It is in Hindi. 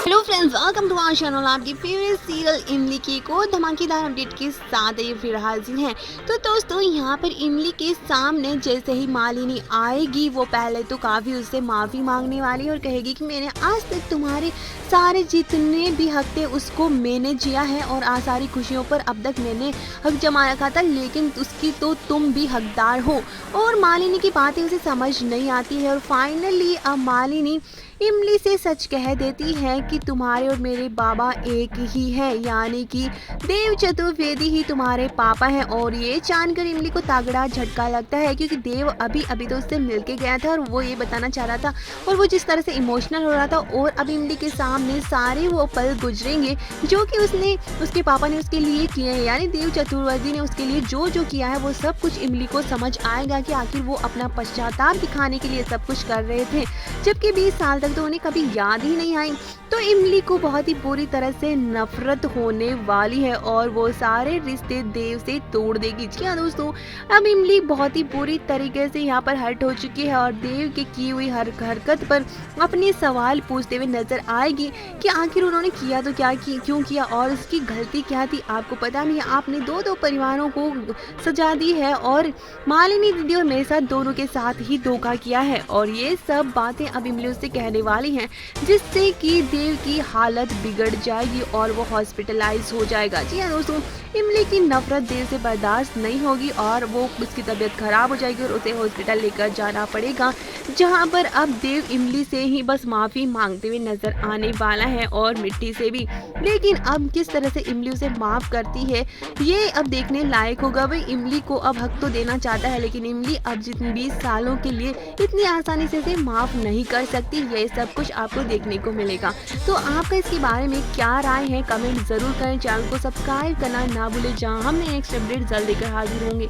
Hello friends, welcome to our channel. आपकी फेवरेट सीरियल इमली की एक और धमाकेदार अपडेट के साथ ये फिर हाजिर हैं। तो दोस्तों, यहाँ पर इमली के सामने जैसे ही मालिनी आएगी, वो पहले तो काफ़ी उससे माफ़ी मांगने वाली है और कहेगी कि मैंने आज तक तुम्हारे सारे जितने भी हक थे उसको मैंने जिया है और सारी खुशियों पर अब तक मैंने हक जमा रखा था, लेकिन उसकी तो तुम भी हकदार हो। और मालिनी की बातें उसे समझ नहीं आती है और फाइनली अब मालिनी इमली से सच कह देती है कि तुम्हारे और मेरे बाबा एक ही है, यानी कि देव चतुर्वेदी ही तुम्हारे पापा हैं। और ये जानकर इमली को तगड़ा झटका लगता है, क्योंकि देव अभी अभी तो उससे मिलके गया था और वो ये बताना चाह रहा था और वो जिस तरह से इमोशनल हो रहा था, और अब इमली के सामने सारे वो पल गुजरेंगे जो कि उसके पापा ने उसके लिए किए हैं, यानी देव चतुर्वेदी ने उसके लिए जो जो किया है वो सब कुछ इमली को समझ आएगा कि आखिर वो अपना पश्चाताप दिखाने के लिए सब कुछ कर रहे थे, जबकि 20 साल तक तो उन्हें कभी याद ही नहीं आई। तो इमली को बहुत ही बुरी तरह से नफरत होने वाली है और वो सारे रिश्ते देव से तोड़ देगी। जी हाँ दोस्तों, अब इमली बहुत ही बुरी तरीके से यहाँ पर हर्ट हो चुकी है और देव की हुई हर हरकत पर अपने सवाल पूछते हुए नजर आएगी कि आखिर उन्होंने किया तो क्या क्यों किया और उसकी गलती क्या थी। आपको पता नहीं, आपने दो परिवारों को सजा दी है और मालिनी दीदी और मेरे साथ दोनों के साथ ही धोखा किया है। और ये सब बातें अब इमली उससे कहने वाली हैं, जिससे कि देव की हालत बिगड़ जाएगी और वो हॉस्पिटलाइज हो जाएगा। जी हाँ दोस्तों, इमली की नफरत देव से बर्दाश्त नहीं होगी और वो उसकी तबीयत खराब हो जाएगी और उसे हॉस्पिटल लेकर जाना पड़ेगा, जहाँ पर अब देव इमली से ही बस माफ़ी मांगते हुए नजर आने वाला है और मिट्टी से भी। लेकिन अब किस तरह से इमली उसे माफ़ करती है ये अब देखने लायक होगा। भाई इमली को अब हक तो देना चाहता है, लेकिन इमली अब जितनी 20 सालों के लिए इतनी आसानी से इसे माफ़ नहीं कर सकती। ये सब कुछ आपको देखने को मिलेगा। तो आपका इसके बारे में क्या राय है, कमेंट ज़रूर करें। चैनल को सब्सक्राइब करना ना भूलें, जहाँ हम नेक्स्ट अपडेट जल्द लेकर हाजिर होंगे।